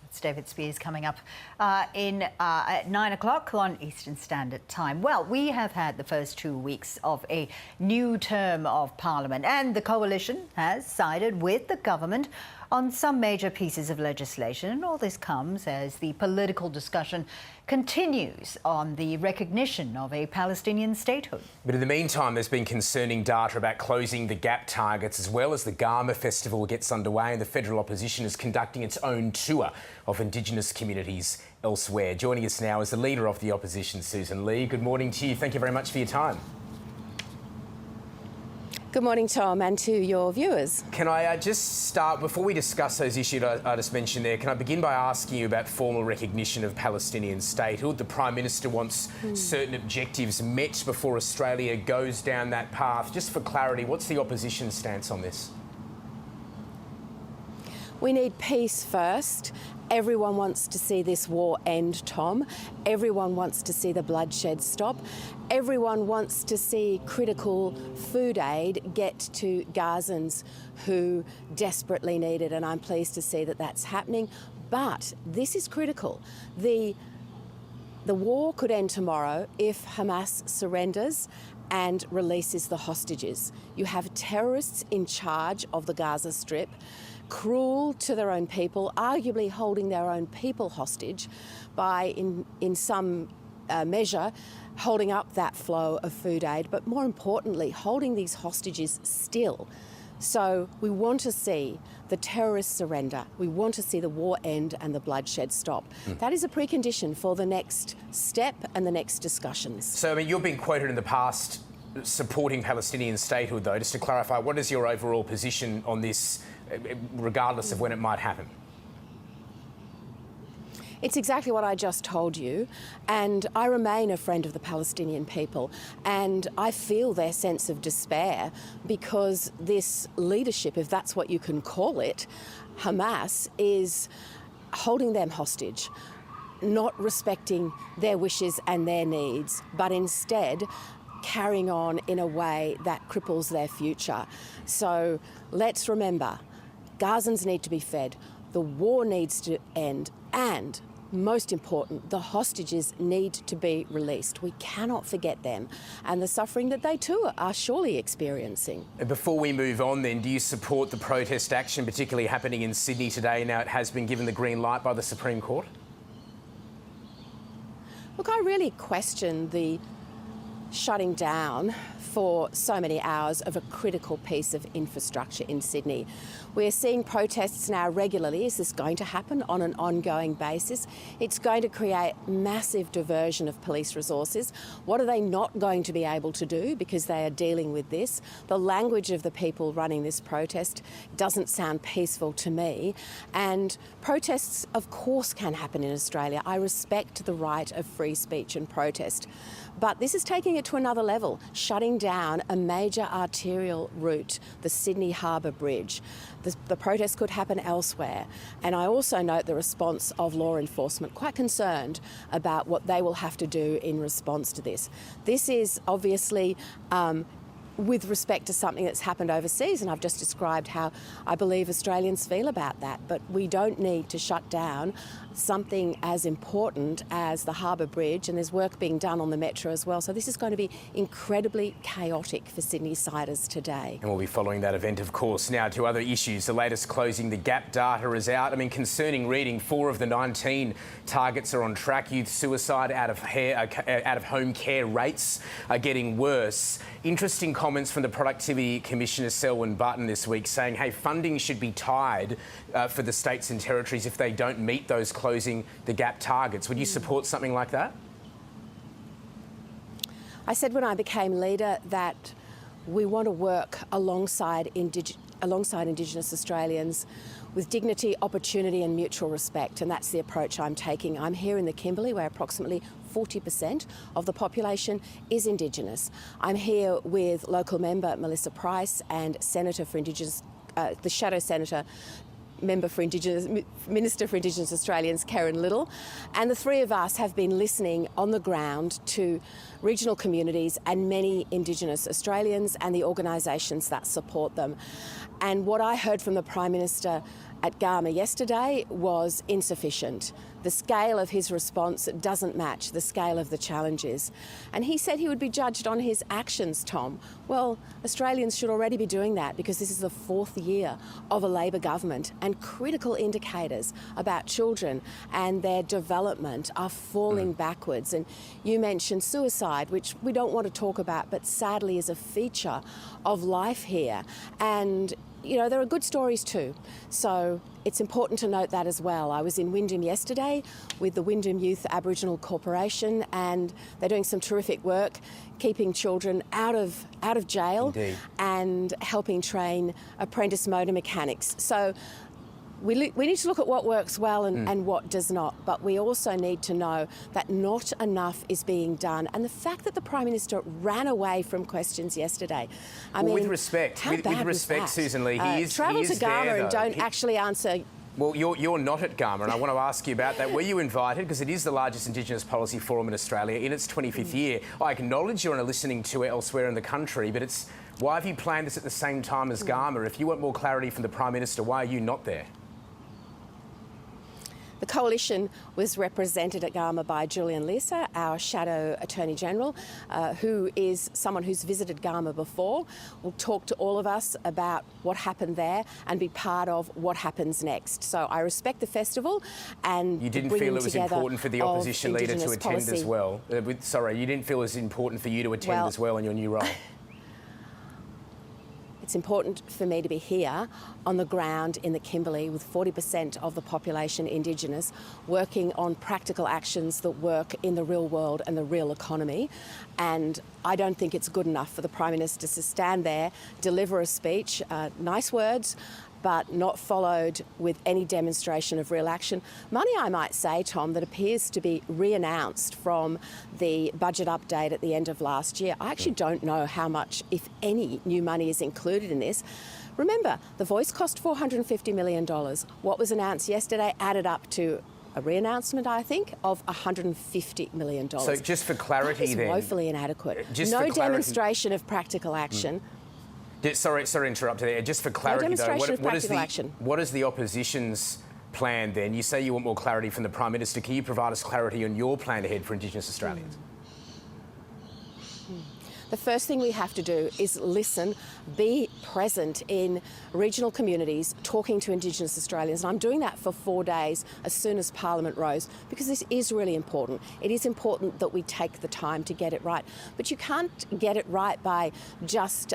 It's David Spears coming up at 9 o'clock on Eastern Standard Time. Well, we have had the first 2 weeks of a new term of Parliament, and the coalition has sided with the government on some major pieces of legislation. And all this comes as the political discussion continues on the recognition of a Palestinian statehood. But in the meantime, there's been concerning data about closing the GAP targets, as well as the GARMA festival gets underway, and the federal opposition is conducting its own tour of Indigenous communities elsewhere. Joining us now is the Leader of the Opposition, Sussan Ley. Good morning to you. Thank you very much for your time. Good morning, Tom, and to your viewers. Can I just start, before we discuss those issues I just mentioned there, can I begin by asking you about formal recognition of Palestinian statehood? The Prime Minister wants certain objectives met before Australia goes down that path. Just for clarity, what's the opposition stance on this? We need peace first. Everyone wants to see this war end, Tom. Everyone wants to see the bloodshed stop. Everyone wants to see critical food aid get to Gazans who desperately need it, and I'm pleased to see that that's happening. But this is critical. The war could end tomorrow if Hamas surrenders and releases the hostages. You have terrorists in charge of the Gaza Strip, cruel to their own people, arguably holding their own people hostage by, in some measure, holding up that flow of food aid, but more importantly, holding these hostages still. So we want to see the terrorists surrender. We want to see the war end and the bloodshed stop. That is a precondition for the next step and the next discussions. So, I mean, you've been quoted in the past supporting Palestinian statehood, though. Just to clarify, what is your overall position on this, regardless of when it might happen? It's exactly what I just told you, and I remain a friend of the Palestinian people, and I feel their sense of despair because this leadership, if that's what you can call it, Hamas, is holding them hostage, not respecting their wishes and their needs, but instead carrying on in a way that cripples their future. So let's remember, Gazans need to be fed, the war needs to end, and most important, the hostages need to be released. We cannot forget them and the suffering that they too are surely experiencing. Before we move on then, do you support the protest action, particularly happening in Sydney today? Now it has been given the green light by the Supreme Court. Look, I really question the shutting down for so many hours of a critical piece of infrastructure in Sydney. We're seeing protests now regularly. Is this going to happen on an ongoing basis? It's going to create massive diversion of police resources. What are they not going to be able to do because they are dealing with this? The language of the people running this protest doesn't sound peaceful to me. And protests, of course, can happen in Australia. I respect the right of free speech and protest. But this is taking it to another level, shutting down a major arterial route, the Sydney Harbour Bridge. The protest could happen elsewhere. And I also note the response of law enforcement, quite concerned about what they will have to do in response to this. This is obviously with respect to something that's happened overseas, and I've just described how I believe Australians feel about that. But we don't need to shut down something as important as the Harbour Bridge, and there's work being done on the metro as well. So this is going to be incredibly chaotic for Sydney-siders today. And we'll be following that event, of course. Now to other issues. The latest closing the GAP data is out. I mean, concerning reading, 4 of the 19 targets are on track. Youth suicide, out of home care rates are getting worse. Interesting comments from the Productivity Commissioner, Selwyn Button, this week saying, hey, funding should be tied for the states and territories if they don't meet those closing the GAP targets. Would you support something like that? I said when I became leader that we want to work alongside Indigenous Australians with dignity, opportunity and mutual respect, and that's the approach I'm taking. I'm here in the Kimberley where approximately 40% of the population is Indigenous. I'm here with local member Melissa Price and Senator for Indigenous, the Shadow Senator Minister for Indigenous Australians, Karen Little, and the three of us have been listening on the ground to regional communities and many Indigenous Australians and the organisations that support them. And what I heard from the Prime Minister at GARMA yesterday was insufficient. The scale of his response doesn't match the scale of the challenges. And he said he would be judged on his actions, Tom. Well, Australians should already be doing that because this is the 4th year of a Labor government, and critical indicators about children and their development are falling backwards. And you mentioned suicide, which we don't want to talk about, but sadly is a feature of life here. And you know, there are good stories too. So it's important to note that as well. I was in Wyndham yesterday with the Wyndham Youth Aboriginal Corporation, and they're doing some terrific work keeping children out of jail. Indeed. And helping train apprentice motor mechanics. So we need to look at what works well and what does not, but we also need to know that not enough is being done. And the fact that the Prime Minister ran away from questions yesterday, I mean, with respect, how bad was that? Sussan Ley, he is travel to GARMA there, and don't actually answer. Well, you're not at GARMA, and I want to ask you about that. Were you invited? Because it is the largest Indigenous policy forum in Australia in its 25th year. I acknowledge you're on a listening tour elsewhere in the country, but why have you planned this at the same time as GARMA? If you want more clarity from the Prime Minister, why are you not there? The coalition was represented at GARMA by Julian Leeser, our Shadow Attorney General, who is someone who's visited GARMA before, will talk to all of us about what happened there and be part of what happens next. So I respect the festival and you didn't feel it was important for the opposition leader to attend as well? Sorry, you didn't feel it was important for you to attend as well in your new role? It's important for me to be here on the ground in the Kimberley with 40% of the population Indigenous, working on practical actions that work in the real world and the real economy. And I don't think it's good enough for the Prime Minister to stand there, deliver a speech, nice words, but not followed with any demonstration of real action. Money, I might say, Tom, that appears to be re-announced from the budget update at the end of last year. I actually don't know how much, if any, new money is included in this. Remember, The Voice cost $450 million. What was announced yesterday added up to a re-announcement, I think, of $150 million. So just for clarity that is then... woefully inadequate. Just no for clarity, demonstration of practical action. Sorry to interrupt there. Just for clarity, though, what is the opposition's plan then? You say you want more clarity from the Prime Minister. Can you provide us clarity on your plan ahead for Indigenous Australians? The first thing we have to do is listen, be present in regional communities, talking to Indigenous Australians. And I'm doing that for 4 days as soon as Parliament rose, because this is really important. It is important that we take the time to get it right. But you can't get it right by just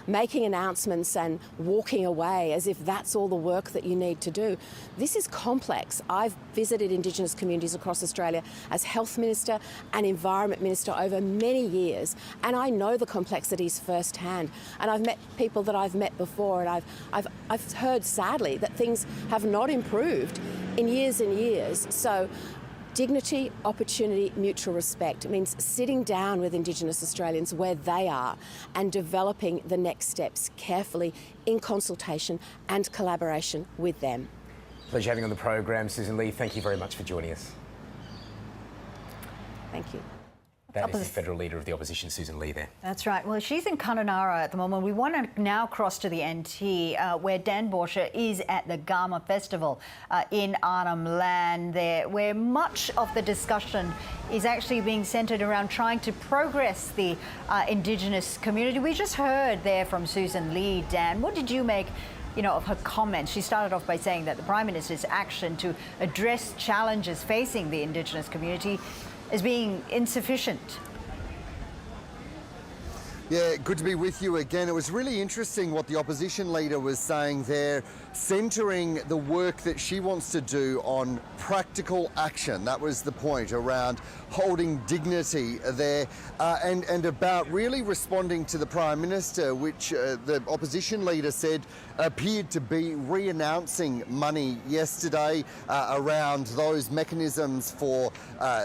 making announcements and walking away as if that's all the work that you need to do. This is complex. I've visited Indigenous communities across Australia as Health Minister and Environment Minister over many years, and I know the complexities firsthand. And I've met people that I've met before, and I've heard sadly that things have not improved in years and years. So dignity, opportunity, mutual respect means sitting down with Indigenous Australians where they are and developing the next steps carefully in consultation and collaboration with them. Pleasure having you on the program, Sussan Ley. Thank you very much for joining us. Thank you. That is the federal leader of the opposition, Sussan Ley, there. That's right. Well, she's in Kununurra at the moment. We want to now cross to the NT, where Dan Borscher is at the GARMA Festival in Arnhem Land there, where much of the discussion is actually being centred around trying to progress the Indigenous community. We just heard there from Sussan Ley, Dan. What did you make of her comments? She started off by saying that the Prime Minister's action to address challenges facing the Indigenous community as being insufficient. Yeah, good to be with you again. It was really interesting what the opposition leader was saying there, centering the work that she wants to do on practical action. That was the point, around holding dignity there, and about really responding to the Prime Minister, which the opposition leader said appeared to be re-announcing money yesterday around those mechanisms for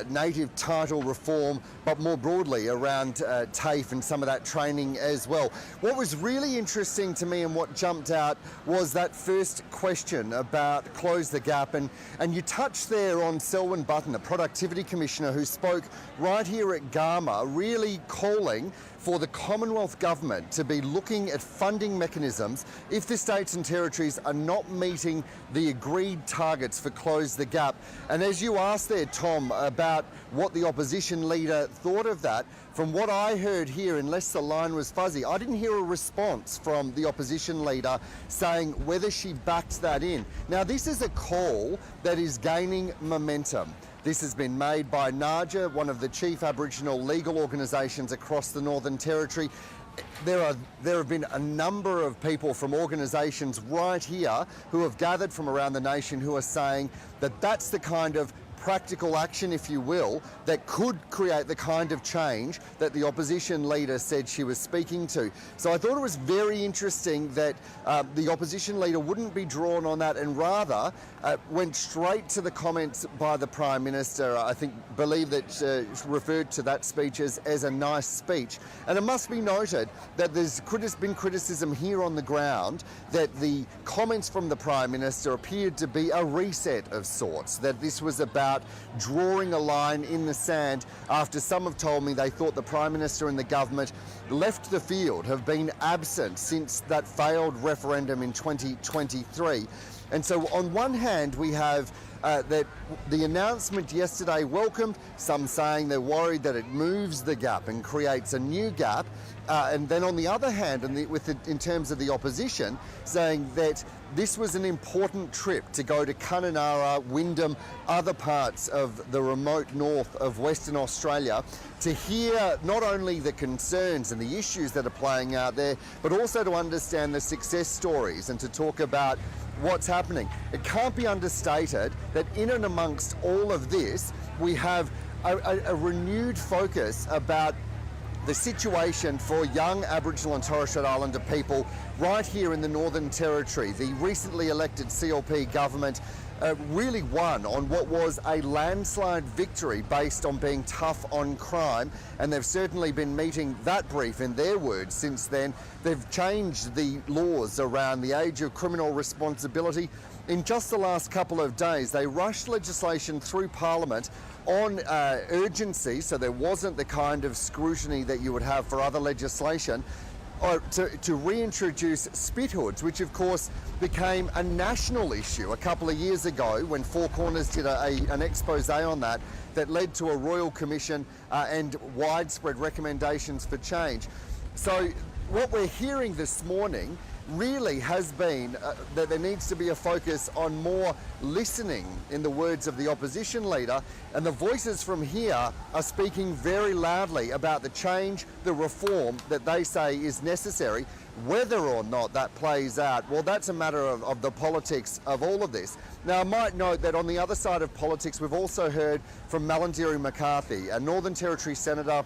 native title reform, but more broadly around TAFE and some of that training as well. What was really interesting to me and what jumped out was that first question about close the gap, and you touched there on Selwyn Button, the Productivity Commissioner, who spoke right here at GARMA, really calling for the Commonwealth Government to be looking at funding mechanisms if the states and territories are not meeting the agreed targets for Close the Gap. And as you asked there, Tom, about what the opposition leader thought of that, from what I heard here, unless the line was fuzzy, I didn't hear a response from the opposition leader saying whether she backed that in. Now, this is a call that is gaining momentum. This has been made by NARJA, one of the chief Aboriginal legal organisations across the Northern Territory. There have been a number of people from organisations right here who have gathered from around the nation who are saying that that's the kind of practical action, if you will, that could create the kind of change that the opposition leader said she was speaking to. So I thought it was very interesting that the opposition leader wouldn't be drawn on that and rather went straight to the comments by the Prime Minister. I believe that referred to that speech as a nice speech. And it must be noted that there's been criticism here on the ground that the comments from the Prime Minister appeared to be a reset of sorts, that this was about drawing a line in the sand after some have told me they thought the Prime Minister and the government left the field, have been absent since that failed referendum in 2023. And so on one hand we have that the announcement yesterday welcomed, some saying they're worried that it moves the gap and creates a new gap. And then on the other hand, in terms of the opposition, saying that this was an important trip to go to Kununurra, Wyndham, other parts of the remote north of Western Australia to hear not only the concerns and the issues that are playing out there, but also to understand the success stories and to talk about what's happening. It can't be understated that in and amongst all of this, we have a renewed focus about the situation for young Aboriginal and Torres Strait Islander people right here in the Northern Territory. The recently elected CLP government really won on what was a landslide victory based on being tough on crime, and they've certainly been meeting that brief in their words since then. They've changed the laws around the age of criminal responsibility. In just the last couple of days, they rushed legislation through Parliament on urgency, so there wasn't the kind of scrutiny that you would have for other legislation, to reintroduce spithoods, which of course became a national issue a couple of years ago when Four Corners did an expose on that led to a royal commission and widespread recommendations for change. So what we're hearing this morning really has been that there needs to be a focus on more listening, in the words of the opposition leader, and the voices from here are speaking very loudly about the change, the reform that they say is necessary. Whether or not that plays out, well, that's a matter of the politics of all of this. Now, I might note that on the other side of politics, we've also heard from Malarndirri McCarthy, a Northern Territory Senator,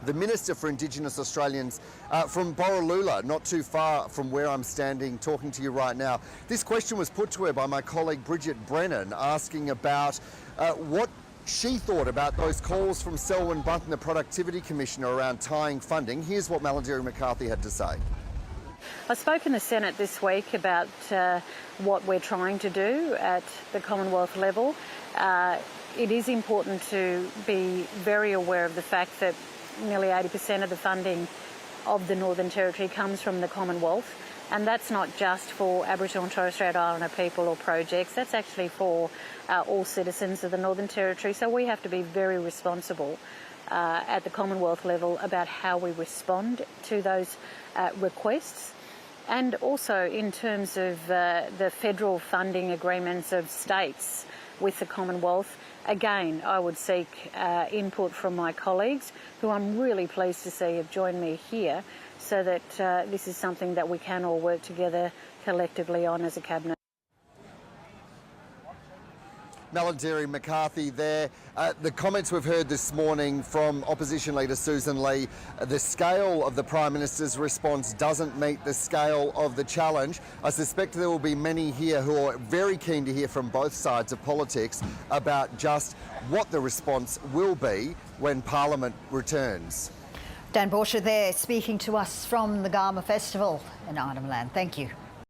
the Minister for Indigenous Australians from Borroloola, not too far from where I'm standing talking to you right now. This question was put to her by my colleague Bridget Brennan, asking about what she thought about those calls from Selwyn Button, the Productivity Commissioner, around tying funding. Here's what Malarndirri McCarthy had to say. I spoke in the Senate this week about what we're trying to do at the Commonwealth level. It is important to be very aware of the fact that nearly 80% of the funding of the Northern Territory comes from the Commonwealth, and that's not just for Aboriginal and Torres Strait Islander people or projects, that's actually for all citizens of the Northern Territory. So we have to be very responsible at the Commonwealth level about how we respond to those requests. And also in terms of the federal funding agreements of states with the Commonwealth, again, I would seek input from my colleagues, who I'm really pleased to see have joined me here, so that this is something that we can all work together collectively on as a cabinet. Malarndirri McCarthy there. The comments we've heard this morning from opposition leader Sussan Ley, the scale of the Prime Minister's response doesn't meet the scale of the challenge. I suspect there will be many here who are very keen to hear from both sides of politics about just what the response will be when Parliament returns. Dan Borscher there speaking to us from the GARMA Festival in Arnhem Land. Thank you.